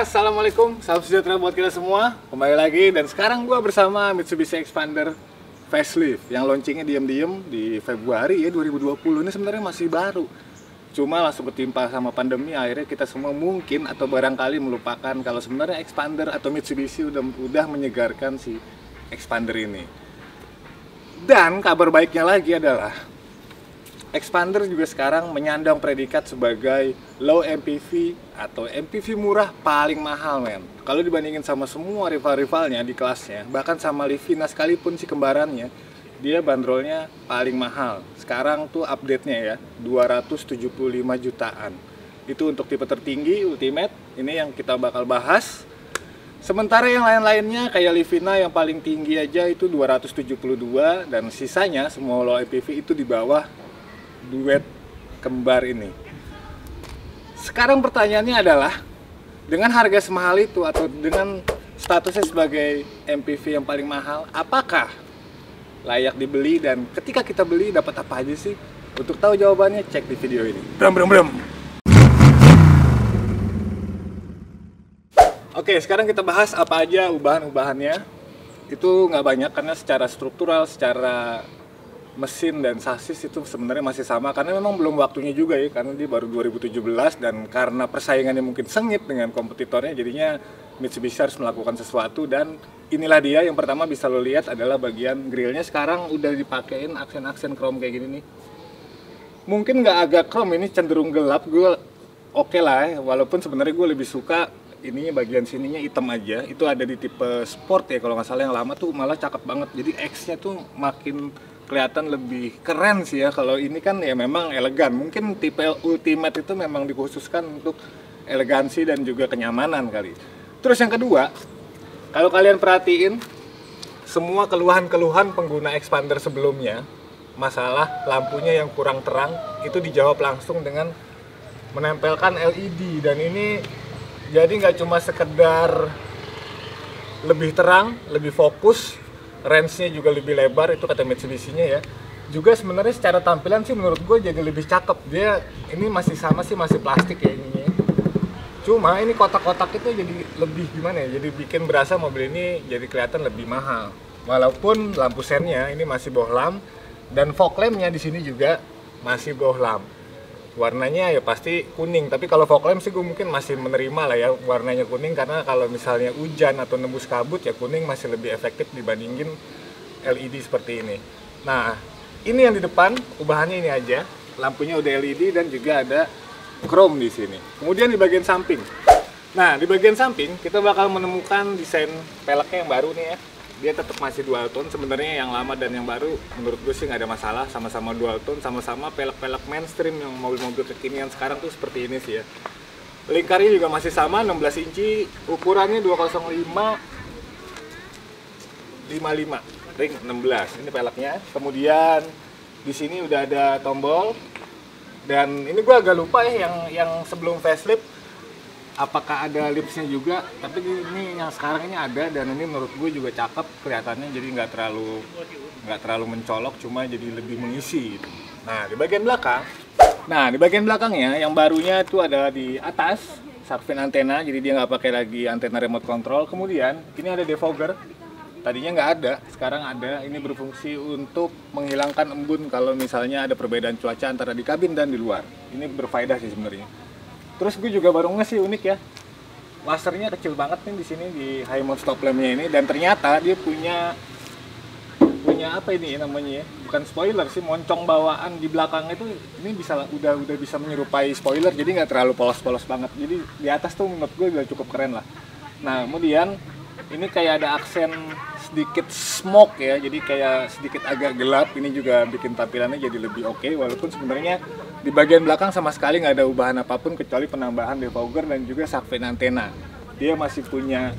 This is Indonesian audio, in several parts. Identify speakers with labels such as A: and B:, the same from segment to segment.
A: Assalamualaikum, salam sejahtera buat kita semua. Kembali lagi dan sekarang gua bersama Mitsubishi Xpander facelift yang launchingnya diam-diam di Februari ya 2020. Ini sebenarnya masih baru. Cuma langsung ketimpa sama pandemi, akhirnya kita semua mungkin atau barangkali melupakan kalau sebenarnya Xpander atau Mitsubishi udah menyegarkan si Xpander ini. Dan kabar baiknya lagi adalah Xpander juga sekarang menyandang predikat sebagai low MPV atau MPV murah paling mahal, men. Kalau dibandingin sama semua rival-rivalnya di kelasnya, bahkan sama Livina sekalipun si kembarannya, dia bandrolnya paling mahal. Sekarang tuh update-nya ya, 275 jutaan. Itu untuk tipe tertinggi, Ultimate, ini yang kita bakal bahas. Sementara yang lain-lainnya kayak Livina yang paling tinggi aja itu 272, dan sisanya semua low MPV itu di bawah duet kembar ini. Sekarang pertanyaannya adalah, dengan harga semahal itu atau dengan statusnya sebagai MPV yang paling mahal, apakah layak dibeli, dan ketika kita beli dapat apa aja sih? Untuk tahu jawabannya cek di video ini. Bram bram bram. Oke, sekarang kita bahas apa aja ubahan-ubahannya. Itu nggak banyak karena secara struktural, secara mesin dan sasis itu sebenarnya masih sama, karena memang belum waktunya juga ya, karena dia baru 2017 dan karena persaingannya mungkin sengit dengan kompetitornya, jadinya Mitsubishi harus melakukan sesuatu. Dan inilah dia yang pertama bisa lo lihat adalah bagian grillnya. Sekarang udah dipakein aksen-aksen chrome kayak gini nih. Mungkin nggak agak chrome, ini cenderung gelap, gue oke lah ya, walaupun sebenarnya gue lebih suka ini bagian sininya hitam aja. Itu ada di tipe sport ya kalau nggak salah, yang lama tuh malah cakep banget, jadi X-nya tuh makin kelihatan lebih keren sih ya. Kalau ini kan ya memang elegan, mungkin tipe Ultimate itu memang dikhususkan untuk elegansi dan juga kenyamanan kali. Terus yang kedua, kalau kalian perhatiin, semua keluhan-keluhan pengguna Xpander sebelumnya, masalah lampunya yang kurang terang, itu dijawab langsung dengan menempelkan LED. Dan ini jadi nggak cuma sekedar lebih terang, lebih fokus, range-nya juga lebih lebar, itu kata Mitsubishi-nya ya. Juga sebenarnya secara tampilan sih menurut gue jadi lebih cakep. Dia ini masih sama sih, masih plastik ya ininya. Cuma ini kotak-kotak itu jadi lebih gimana ya, jadi bikin berasa mobil ini jadi kelihatan lebih mahal. Walaupun lampu sennya ini masih bohlam, dan fog lamp-nya di sini juga masih bohlam. Warnanya ya pasti kuning, tapi kalau fog lamp sih gue mungkin masih menerima lah ya warnanya kuning, karena kalau misalnya hujan atau nembus kabut ya kuning masih lebih efektif dibandingin LED seperti ini. Nah, ini yang di depan ubahannya ini aja, lampunya udah LED dan juga ada chrome di sini. Kemudian di bagian samping, nah di bagian samping kita bakal menemukan desain peleknya yang baru nih ya. Dia tetap masih dual tone. Sebenarnya yang lama dan yang baru menurut gue sih nggak ada masalah, sama-sama dual tone, sama-sama pelek-pelek mainstream yang mobil-mobil kekinian sekarang tuh seperti ini sih ya. Lingkarnya juga masih sama, 16 inci, ukurannya 205 55 ring 16. Ini peleknya. Kemudian di sini udah ada tombol, dan ini gue agak lupa ya yang sebelum facelift apakah ada lipsnya juga, tapi ini yang sekarang ini ada, dan ini menurut gue juga cakep kelihatannya, jadi nggak terlalu mencolok, cuma jadi lebih mengisi gitu. Nah di bagian belakangnya yang barunya itu ada di atas shark fin antena, jadi dia nggak pakai lagi antena remote control. Kemudian ini ada defogger, tadinya nggak ada, sekarang ada. Ini berfungsi untuk menghilangkan embun kalau misalnya ada perbedaan cuaca antara di kabin dan di luar. Ini berfaedah sih sebenarnya. Terus gue juga baru nge sih unik ya, lasernya kecil banget nih di sini di high mount stop lamp-nya ini, dan ternyata dia punya apa ini namanya ya, bukan spoiler sih, moncong bawaan di belakang itu. Ini bisa udah bisa menyerupai spoiler, jadi nggak terlalu polos-polos banget. Jadi di atas tuh menurut gue udah cukup keren lah. Nah kemudian ini kayak ada aksen sedikit smoke ya, jadi kayak sedikit agak gelap. Ini juga bikin tampilannya jadi lebih oke, walaupun sebenarnya di bagian belakang sama sekali nggak ada ubahan apapun kecuali penambahan defogger dan juga shark fin antena. Dia masih punya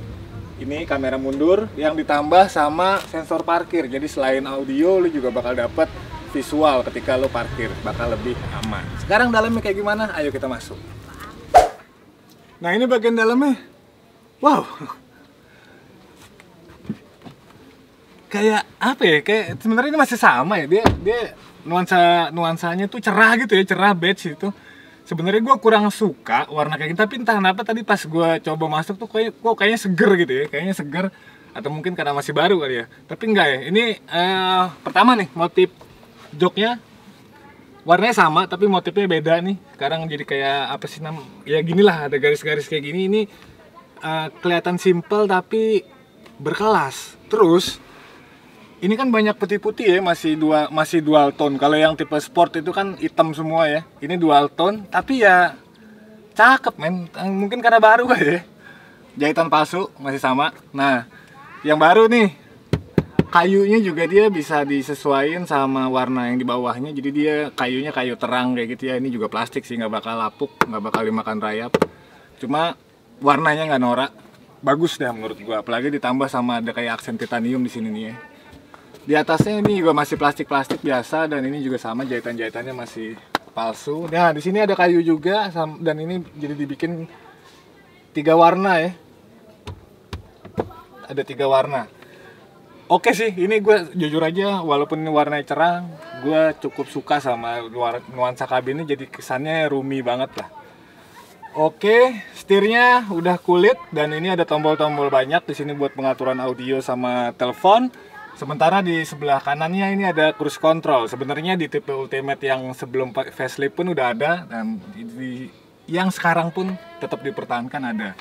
A: ini kamera mundur yang ditambah sama sensor parkir, jadi selain audio lu juga bakal dapet visual ketika lu parkir, bakal lebih aman. Sekarang dalamnya kayak gimana? Ayo kita masuk. Nah ini bagian dalamnya, wow, kayak apa ya, kayak sebenarnya ini masih sama ya, dia nuansanya tuh cerah gitu ya, cerah beige itu. sebenarnya gue kurang suka warna kayak gini, tapi entah kenapa tadi pas gue coba masuk tuh kayaknya seger gitu ya, kayaknya seger, atau mungkin karena masih baru kali ya. Tapi enggak ya, ini pertama nih motif joknya warnanya sama tapi motifnya beda nih. Sekarang jadi kayak apa sih ya gini lah, ada garis-garis kayak gini. Ini kelihatan simple tapi berkelas. Terus ini kan banyak putih-putih ya, masih dual tone. Kalau yang tipe sport itu kan hitam semua ya. Ini dual tone, tapi ya cakep men. Mungkin karena baru kali ya. Jahitan palsu masih sama. Nah, yang baru nih, kayunya juga dia bisa disesuaikan sama warna yang di bawahnya. Jadi dia kayunya kayu terang kayak gitu ya. Ini juga plastik sih, nggak bakal lapuk, nggak bakal dimakan rayap. Cuma warnanya nggak norak. Bagus deh menurut gua. Apalagi ditambah sama ada kayak aksen titanium di sini nih ya. Di atasnya ini juga masih plastik-plastik biasa, dan ini juga sama, jahitan-jahitannya masih palsu. Nah, di sini ada kayu juga, dan ini jadi dibikin 3 warna ya. Ada 3 warna. Oke sih, ini gue jujur aja, walaupun ini warnanya cerah, gue cukup suka sama nuansa kabinnya, jadi kesannya roomy banget lah. Oke, setirnya udah kulit, dan ini ada tombol-tombol banyak di sini buat pengaturan audio sama telepon. Sementara di sebelah kanannya ini ada cruise control. Sebenarnya di tipe Ultimate yang sebelum facelift pun udah ada, dan yang sekarang pun tetap dipertahankan ada.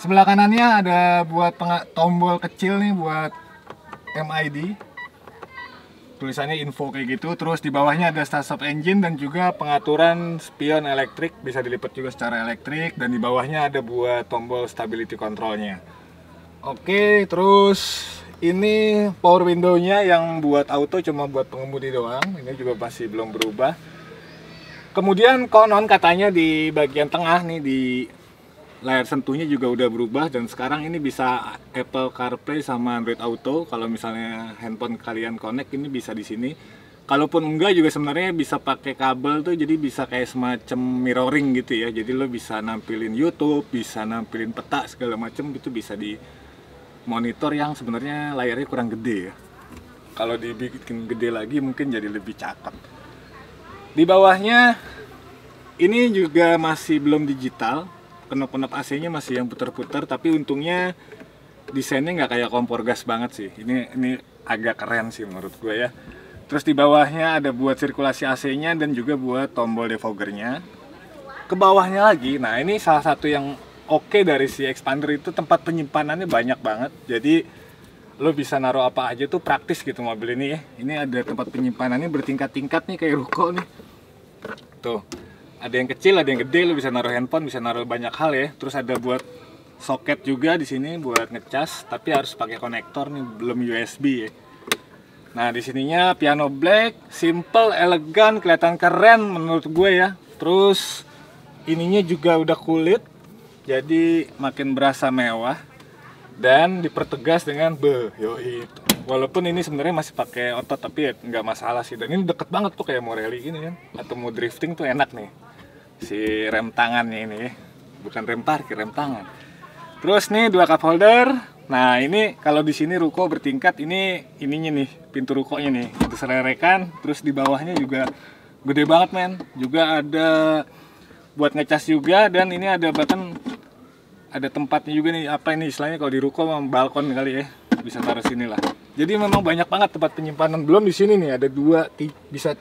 A: Sebelah kanannya ada buat tombol kecil nih buat MID. Tulisannya info kayak gitu. Terus di bawahnya ada start stop engine dan juga pengaturan spion elektrik, bisa dilipat juga secara elektrik, dan di bawahnya ada buat tombol stability controlnya. Oke, terus ini power window-nya yang buat auto cuma buat pengemudi doang. Ini juga masih belum berubah. Kemudian konon katanya di bagian tengah nih, di layar sentuhnya juga udah berubah, dan sekarang ini bisa Apple CarPlay sama Android Auto. Kalau misalnya handphone kalian connect, ini bisa di sini. Kalaupun enggak juga sebenarnya bisa pakai kabel tuh, jadi bisa kayak semacam mirroring gitu ya. Jadi lo bisa nampilin YouTube, bisa nampilin peta segala macam gitu, bisa di monitor yang sebenarnya layarnya kurang gede ya. Kalau dibikin gede lagi mungkin jadi lebih cakep. Di bawahnya ini juga masih belum digital, knop-knop AC-nya masih yang putar-putar, tapi untungnya desainnya nggak kayak kompor gas banget sih. Ini agak keren sih menurut gue ya. Terus di bawahnya ada buat sirkulasi AC-nya dan juga buat tombol defoggernya. Ke bawahnya lagi, nah ini salah satu yang oke dari si Xpander itu, tempat penyimpanannya banyak banget. Jadi lo bisa naruh apa aja tuh, praktis gitu mobil ini ya. Ini ada tempat penyimpanannya bertingkat-tingkat nih kayak ruko nih. Tuh, ada yang kecil, ada yang gede, lo bisa naruh handphone, bisa naruh banyak hal ya. Terus ada buat soket juga di sini buat ngecas, tapi harus pakai konektor nih, belum USB ya. Nah, di sininya piano black, simple, elegan, kelihatan keren menurut gue ya. Terus ininya juga udah kulit, jadi makin berasa mewah dan dipertegas dengan yoi. Walaupun ini sebenarnya masih pakai otot, tapi ya nggak masalah sih. Dan ini deket banget tuh kayak mau rally gini kan, atau mau drifting tuh enak nih si rem tangannya ini ya. Bukan rem parkir, rem tangan. Terus nih 2 cup holder. Nah ini kalau di sini ruko bertingkat, ininya nih pintu rukonya nih itu selelekan. Terus di bawahnya juga gede banget men. Juga ada buat ngecas juga, dan ini ada bahkan ada tempatnya juga nih, apa ini istilahnya kalau di ruko balkon kali ya, bisa taruh sini lah. Jadi memang banyak banget tempat penyimpanan. Belum di sini nih ada 2,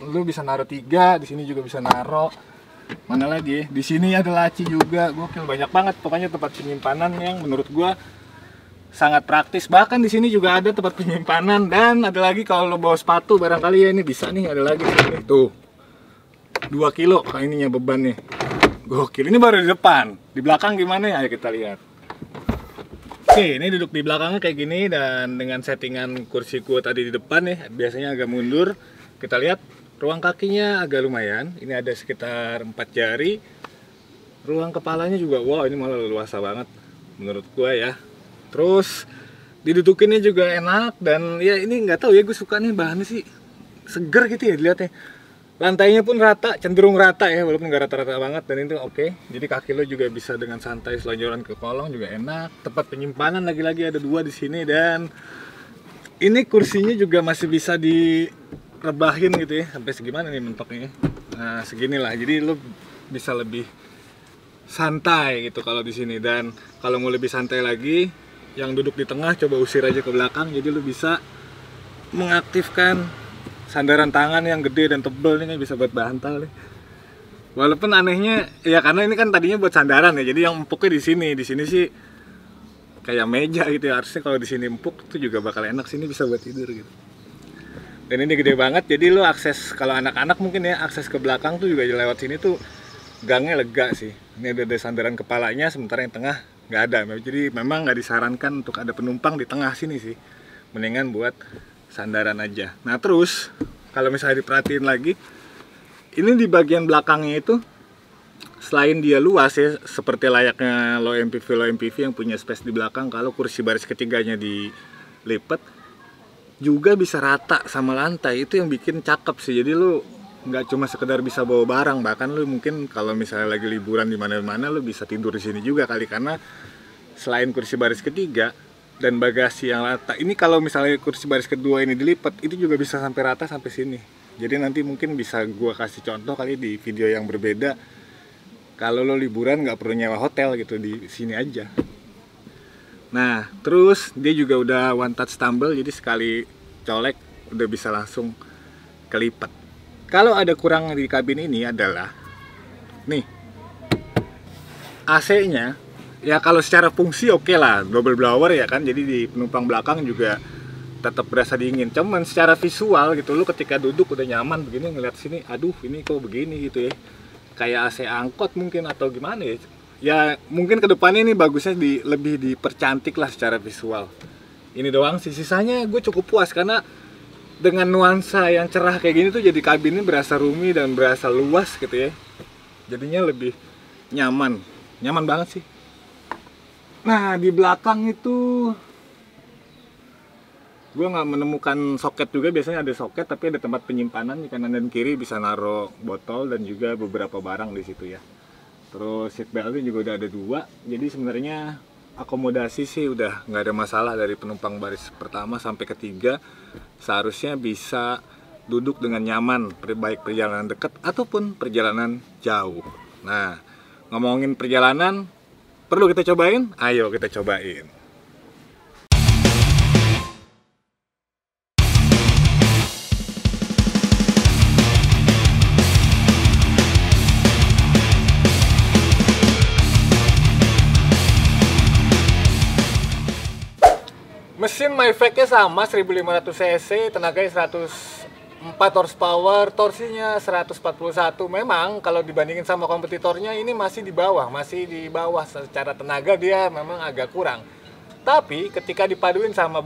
A: lu bisa naruh 3, di sini juga bisa naruh. Mana lagi ya? Di sini ada laci juga, gokil, banyak banget pokoknya tempat penyimpanan yang menurut gua sangat praktis. Bahkan di sini juga ada tempat penyimpanan, dan ada lagi kalau lo bawa sepatu barangkali ya, ini bisa nih, ada lagi nih. Tuh 2 kilo kayak ininya beban nih. Gokil, ini baru di depan. Di belakang gimana ya? Ayo kita lihat. Oke, ini duduk di belakangnya kayak gini, dan dengan settingan kursi gua tadi di depan nih, biasanya agak mundur. Kita lihat ruang kakinya agak lumayan. Ini ada sekitar 4 jari. Ruang kepalanya juga, wow, ini malah luasa banget menurut gua ya. Terus didudukinnya juga enak, dan ya ini nggak tahu ya, gue suka nih bahannya sih, seger gitu ya dilihatnya. Lantainya pun rata, cenderung rata ya, walaupun nggak rata-rata banget, dan itu oke. Jadi kaki lo juga bisa dengan santai selonjoran ke kolong juga enak. Tempat penyimpanan lagi-lagi ada 2 di sini, dan ini kursinya juga masih bisa direbahin gitu ya. Sampai segimana nih mentoknya? Nah seginilah. Jadi lo bisa lebih santai gitu kalau di sini. Dan kalau mau lebih santai lagi, yang duduk di tengah coba usir aja ke belakang, jadi lu bisa mengaktifkan sandaran tangan yang gede dan tebel. Ini kan bisa buat bantal nih. Walaupun anehnya ya karena ini kan tadinya buat sandaran ya, jadi yang empuknya di sini. Di sini sih kayak meja gitu ya. Harusnya kalau di sini empuk itu juga bakal enak, sini bisa buat tidur gitu. Dan ini gede banget, jadi lo akses kalau anak-anak mungkin ya akses ke belakang tuh juga lewat sini tuh gangnya lega sih. Ini ada sandaran kepalanya, sementara yang tengah nggak ada. Jadi memang nggak disarankan untuk ada penumpang di tengah sini sih. Mendingan buat sandaran aja. Nah terus kalau misalnya diperhatiin lagi, ini di bagian belakangnya itu selain dia luas ya, seperti layaknya low MPV yang punya space di belakang, kalau kursi baris ketiganya dilipat juga bisa rata sama lantai. Itu yang bikin cakep sih. Jadi lu nggak cuma sekedar bisa bawa barang, bahkan lu mungkin kalau misalnya lagi liburan di mana-mana lu bisa tidur di sini juga kali, karena selain kursi baris ketiga dan bagasi yang rata, ini kalau misalnya kursi baris kedua ini dilipat, itu juga bisa sampai rata sampai sini. Jadi nanti mungkin bisa gua kasih contoh kali di video yang berbeda. Kalau lo liburan nggak perlu nyewa hotel gitu, di sini aja. Nah, terus dia juga udah one touch tumble, jadi sekali colek udah bisa langsung kelipat. Kalau ada kurang di kabin ini adalah nih AC-nya. Ya kalau secara fungsi oke lah, double blower ya kan, jadi di penumpang belakang juga tetap berasa dingin. Cuman secara visual gitu, lu ketika duduk udah nyaman begini ngeliat sini, aduh ini kok begini gitu ya, kayak AC angkot mungkin atau gimana ya. Ya mungkin kedepannya ini bagusnya lebih dipercantik lah secara visual. Ini doang sih, sisanya gue cukup puas karena dengan nuansa yang cerah kayak gini tuh jadi kabinnya berasa roomy dan berasa luas gitu ya. Jadinya lebih nyaman banget sih. Nah di belakang itu gue nggak menemukan soket juga. Biasanya ada soket tapi ada tempat penyimpanan di kanan dan kiri, bisa naruh botol dan juga beberapa barang di situ ya. Terus seat beltnya juga udah ada 2, jadi sebenarnya akomodasi sih udah nggak ada masalah. Dari penumpang baris pertama sampai ketiga seharusnya bisa duduk dengan nyaman, baik perjalanan dekat ataupun perjalanan jauh. Nah ngomongin perjalanan, perlu kita cobain? Ayo kita cobain. Mesin Mavic-nya sama 1500 cc, tenaganya 104 horsepower, torsinya 141. Memang kalau dibandingin sama kompetitornya ini masih di bawah secara tenaga, dia memang agak kurang. Tapi ketika dipaduin sama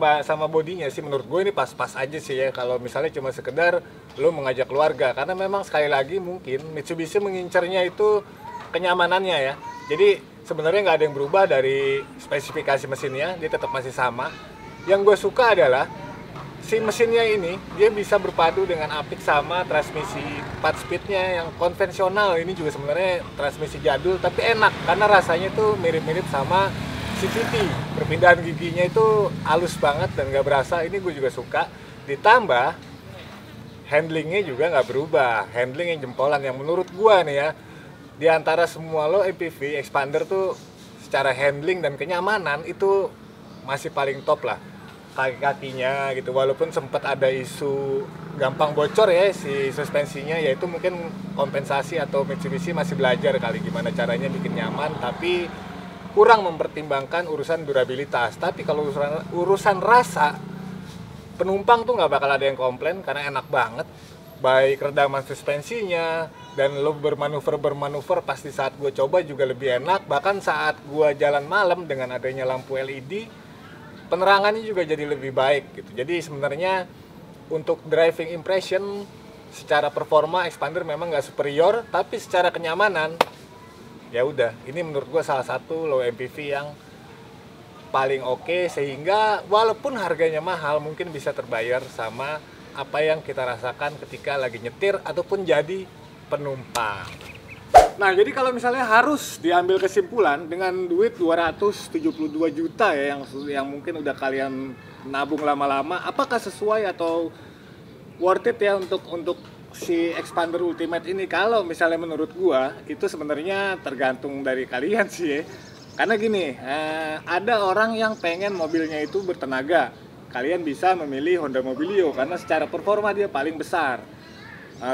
A: bodinya sih menurut gue ini pas-pas aja sih ya, kalau misalnya cuma sekedar lo mengajak keluarga. Karena memang sekali lagi mungkin Mitsubishi mengincarnya itu kenyamanannya ya. Jadi sebenarnya nggak ada yang berubah dari spesifikasi mesinnya, dia tetap masih sama. Yang gue suka adalah si mesinnya ini dia bisa berpadu dengan apik sama transmisi 4 speednya yang konvensional. Ini juga sebenarnya transmisi jadul tapi enak karena rasanya tuh mirip-mirip sama CVT. Perpindahan giginya itu halus banget dan gak berasa. Ini gue juga suka. Ditambah handlingnya juga gak berubah, handling yang jempolan yang menurut gue nih ya, di antara semua lo MPV Expander tuh secara handling dan kenyamanan itu masih paling top lah. Kaki-kakinya gitu, walaupun sempat ada isu gampang bocor ya si suspensinya, yaitu mungkin kompensasi atau Mitsubishi masih belajar kali gimana caranya bikin nyaman, tapi kurang mempertimbangkan urusan durabilitas. Tapi kalau urusan rasa, penumpang tuh nggak bakal ada yang komplain karena enak banget, baik redaman suspensinya dan lo bermanuver pasti saat gue coba juga lebih enak. Bahkan saat gue jalan malam dengan adanya lampu LED, penerangannya juga jadi lebih baik gitu. Jadi sebenarnya untuk driving impression secara performa Expander memang nggak superior, tapi secara kenyamanan ya udah, ini menurut gue salah satu low MPV yang paling oke, sehingga walaupun harganya mahal mungkin bisa terbayar sama apa yang kita rasakan ketika lagi nyetir ataupun jadi penumpang. Nah, jadi kalau misalnya harus diambil kesimpulan dengan duit 272 juta ya yang mungkin udah kalian nabung lama-lama, apakah sesuai atau worth it ya untuk si Expander Ultimate ini, kalau misalnya menurut gua itu sebenarnya tergantung dari kalian sih ya. Karena gini, ada orang yang pengen mobilnya itu bertenaga. Kalian bisa memilih Honda Mobilio karena secara performa dia paling besar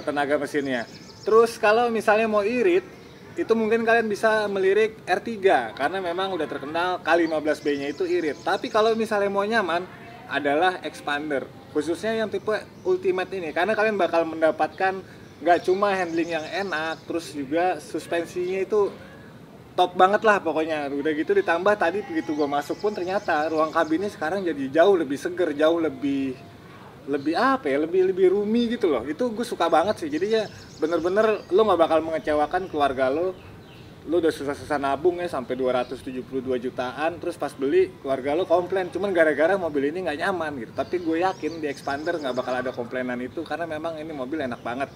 A: tenaga mesinnya. Terus kalau misalnya mau irit, itu mungkin kalian bisa melirik R3 karena memang udah terkenal K15B-nya itu irit. Tapi kalau misalnya mau nyaman adalah Expander, khususnya yang tipe Ultimate ini, karena kalian bakal mendapatkan nggak cuma handling yang enak, terus juga suspensinya itu top banget lah pokoknya. Udah gitu ditambah tadi begitu gua masuk pun ternyata ruang kabinnya sekarang jadi jauh lebih seger, jauh lebih apa ya, lebih roomy gitu loh. Itu gue suka banget sih. Jadi ya bener-bener lo nggak bakal mengecewakan keluarga lo. Lo udah susah-susah nabung ya sampai 272 jutaan, terus pas beli keluarga lo komplain cuman gara-gara mobil ini nggak nyaman gitu. Tapi gue yakin di Expander nggak bakal ada komplainan itu karena memang ini mobil enak banget.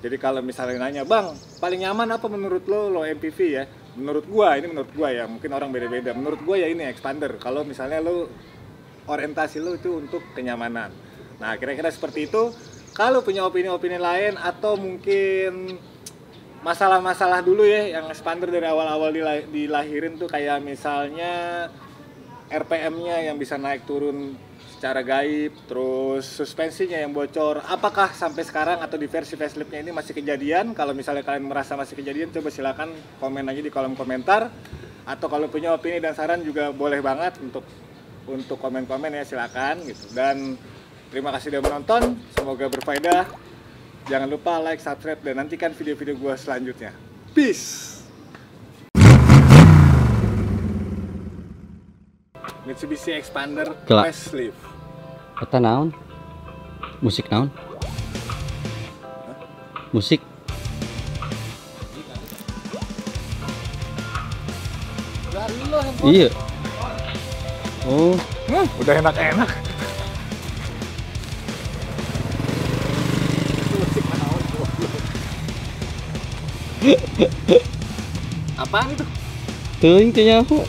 A: Jadi kalau misalnya nanya, bang paling nyaman apa menurut lo MPV ya? Menurut gua ya, mungkin orang beda-beda. Menurut gua ya ini Expander. Kalau misalnya lo orientasi lo itu untuk kenyamanan. Nah, kira-kira seperti itu. Kalau punya opini-opini lain atau mungkin masalah-masalah dulu ya yang Expander dari awal-awal dilahirin tuh, kayak misalnya RPM-nya yang bisa naik turun secara gaib, terus suspensinya yang bocor, apakah sampai sekarang atau di versi facelift-nya ini masih kejadian? Kalau misalnya kalian merasa masih kejadian, coba silakan komen aja di kolom komentar. Atau kalau punya opini dan saran juga boleh banget untuk komen-komen ya, silakan gitu. Dan terima kasih sudah menonton, semoga berfaedah. Jangan lupa like, subscribe, dan nantikan video-video gue selanjutnya. Peace! Mitsubishi Expander facelift.
B: Eta naon? Musik naon? Musik. Iya. Oh,
A: udah enak-enak.
B: apaan itu? Teuing teh nyaho.